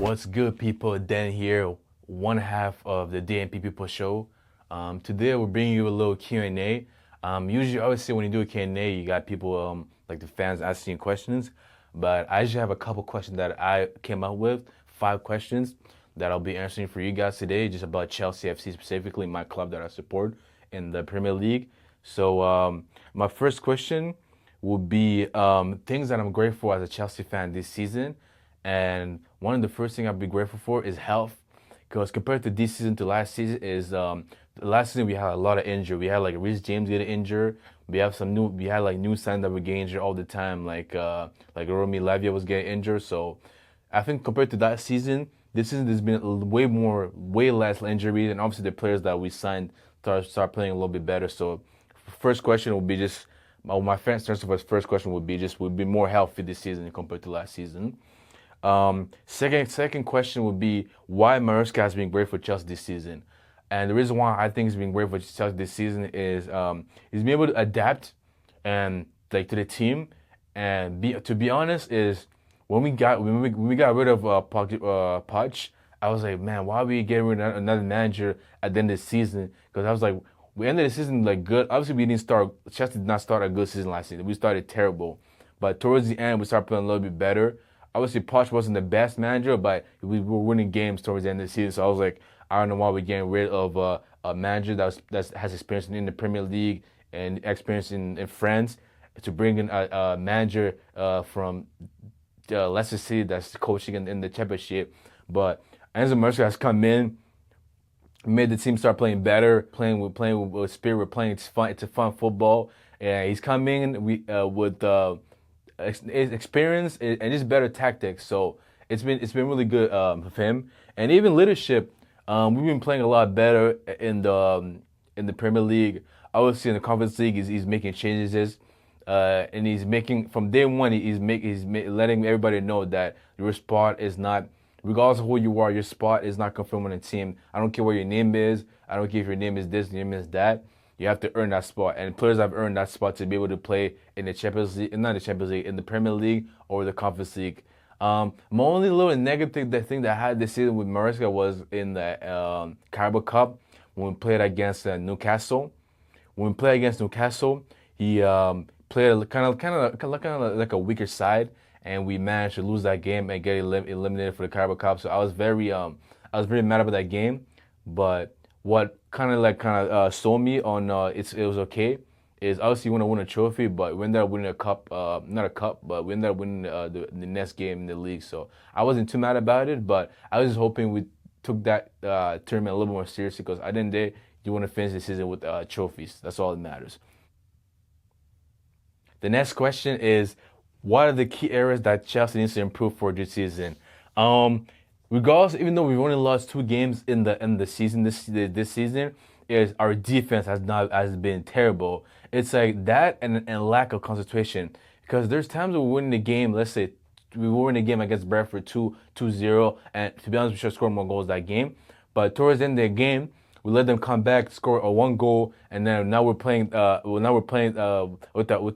What's good, people? Dan here, one half of the DMP People Show. Today we're bringing you a little Q&A. Usually, obviously, when you do a Q&A, you got people like the fans asking questions. But I actually have a couple questions that I came up with, 5 questions that I'll be answering for you guys today, just about Chelsea FC specifically, my club that I support in the Premier League. So my first question would be things that I'm grateful as a Chelsea fan this season. And one of the first things I'd be grateful for is health. Because compared to this season to last season, is the last season we had a lot of injury. We had like Reece James getting injured. We had like new signs that were getting injured all the time. Like Romy Lavia was getting injured. So I think compared to that season, this season there's been way less injuries, and obviously the players that we signed start playing a little bit better. So first question would be just my first question would be more healthy this season compared to last season. Second question would be why Maresca has been great for Chelsea this season, and the reason why I think he's been great for Chelsea this season is he's been able to adapt and like to the team, and to be honest is when we got rid of Poch, I was like, man, why are we getting rid of another manager at the end of the season? Because I was like, we ended the season like good. Obviously, Chelsea did not start a good season last season. We started terrible, but towards the end we started playing a little bit better. Obviously, Poch wasn't the best manager, but we were winning games towards the end of the season. So I was like, I don't know why we're getting rid of a manager that has experience in the Premier League and experience in France to bring in a manager from Leicester City that's coaching in the Championship. But Enzo Maresca has come in, made the team start playing better, playing with spirit. We're playing it's fun. It's a fun football, and he's coming with experience and just better tactics. So it's been really good for him, and even leadership. We've been playing a lot better in the Premier League. Obviously, in the Conference League, he's making changes, and he's making from day one. Letting everybody know that your spot is not, regardless of who you are, your spot is not confirmed on the team. I don't care what your name is. I don't care if your name is this, your name is that. You have to earn that spot, and players have earned that spot to be able to play in the Champions League, not the Champions League, in the Premier League or the Conference League. My only little negative thing that I had this season with Maresca was in the Carabao Cup when we played against Newcastle. When we played against Newcastle, he played kind of like a weaker side, and we managed to lose that game and get eliminated for the Carabao Cup. So I was very mad about that game. But what sold me on it was okay is obviously you want to win a trophy, but we ended up winning a cup, not a cup, but we ended up winning the next game in the league. So I wasn't too mad about it, but I was just hoping we took that tournament a little more seriously because at the end of the day, you want to finish the season with trophies. That's all that matters. The next question is, what are the key areas that Chelsea needs to improve for this season? Regardless, even though we've only lost 2 games in the season this season, is our defense has been terrible. It's like that and lack of concentration. Because there's times when we're winning the game. Let's say we were in the game against Bradford 2-0, and to be honest, we should have scored more goals that game. But towards the end of the game, we let them come back, score a 1 goal, and then now we're playing. With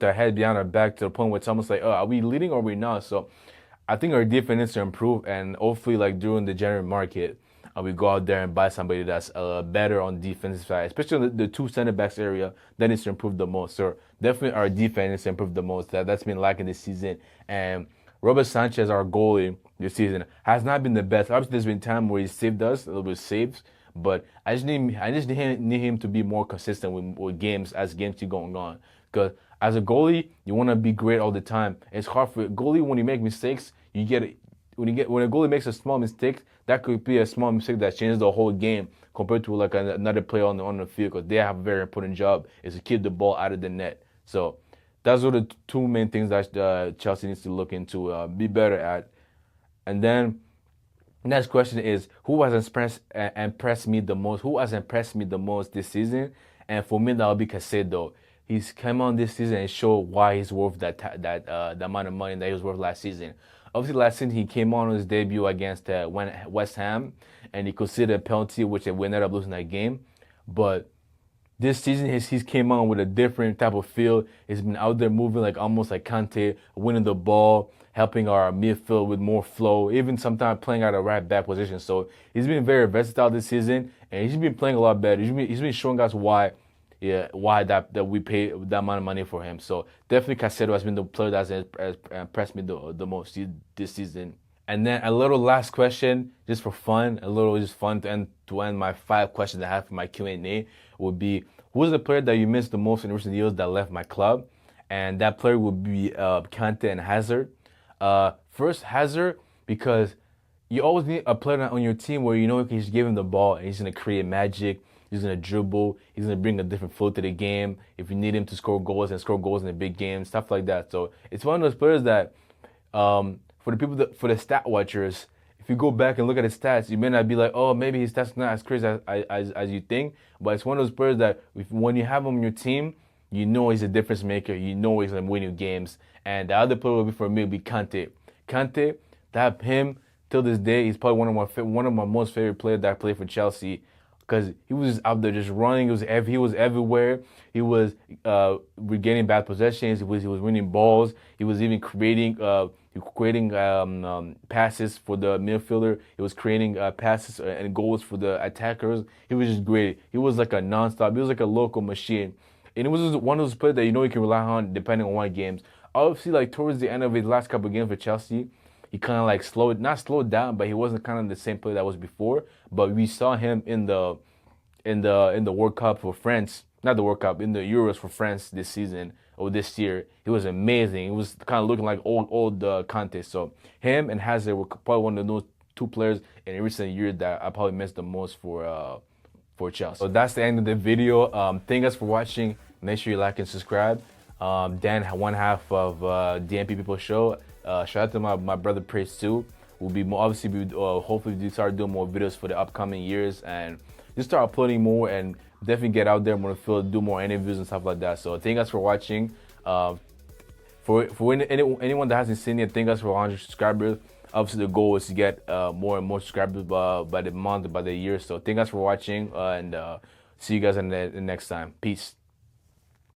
our head behind our back to the point where it's almost like, oh, are we leading or are we not? So I think our defense needs to improve, and hopefully, like during the January market, we go out there and buy somebody that's better on the defensive side, especially the two center backs area. That needs to improve the most. So definitely our defense needs to improve the most. That's been lacking this season. And Robert Sanchez, our goalie this season, has not been the best. Obviously, there's been time where he saved us, a little bit saves, but I just need him to be more consistent with games as games keep going on. Because as a goalie, you want to be great all the time. It's hard for a goalie when you make mistakes. When a goalie makes a small mistake, that could be a small mistake that changes the whole game compared to like another player on the field, because they have a very important job is to keep the ball out of the net. So those are the two main things that Chelsea needs to look into, be better at. And then next question is, who has impressed me the most? Who has impressed me the most this season? And for me, that'll be Caicedo. He's come on this season and showed why he's worth the amount of money that he was worth last season. Obviously, last season he came on his debut against West Ham, and he conceded a penalty, which we ended up losing that game. But this season he's came on with a different type of feel. He's been out there moving like almost like Kante, winning the ball, helping our midfield with more flow, even sometimes playing out of right back position. So he's been very versatile this season, and he's been playing a lot better. He's been showing us why, yeah, why that we pay that amount of money for him. So definitely Caicedo has been the player has impressed me the most this season. And then a little last question, just for fun, a little just fun to end my 5 questions I have for my Q&A would be, who's the player that you missed the most in recent years that left my club? And that player would be Kante and Hazard. First Hazard, because you always need a player on your team where you know you can just give him the ball and he's gonna create magic. He's gonna dribble. He's gonna bring a different flow to the game. If you need him to score goals and score goals in the big games, stuff like that. So it's one of those players that for the people for the stat watchers, if you go back and look at his stats, you may not be like, oh, maybe his stats not as crazy as you think. But it's one of those players that when you have him on your team, you know he's a difference maker. You know he's gonna win you games. And the other player for me would be Kante. Kante, that him till this day, he's probably one of my most favorite players that played for Chelsea, because he was just out there just running. He was everywhere. He was regaining bad possessions. He was winning balls. He was even creating passes for the midfielder. He was creating passes and goals for the attackers. He was just great. He was like a nonstop. He was like a local machine. And it was just one of those players that you know you can rely on depending on what games. Obviously, like towards the end of his last couple of games for Chelsea, he kind of like not slowed down, but he wasn't kind of the same player that was before. But we saw him in the World Cup for France, not the World Cup, in the Euros for France this season or this year. He was amazing. He was kind of looking like old Kante. So him and Hazard were probably one of those two players in recent years that I probably missed the most for Chelsea. So that's the end of the video. Thank you guys for watching. Make sure you like and subscribe. Dan, one half of DMP People Show. Shout out to my brother Praise too. We'll be more, obviously hopefully we start doing more videos for the upcoming years and just start uploading more and definitely get out there more to field, do more interviews and stuff like that. So thank you guys for watching. For anyone that hasn't seen it, thank you guys for 100 subscribers. Obviously the goal is to get more and more subscribers by the month, by the year. So thank you guys for watching and see you guys in the next time. Peace.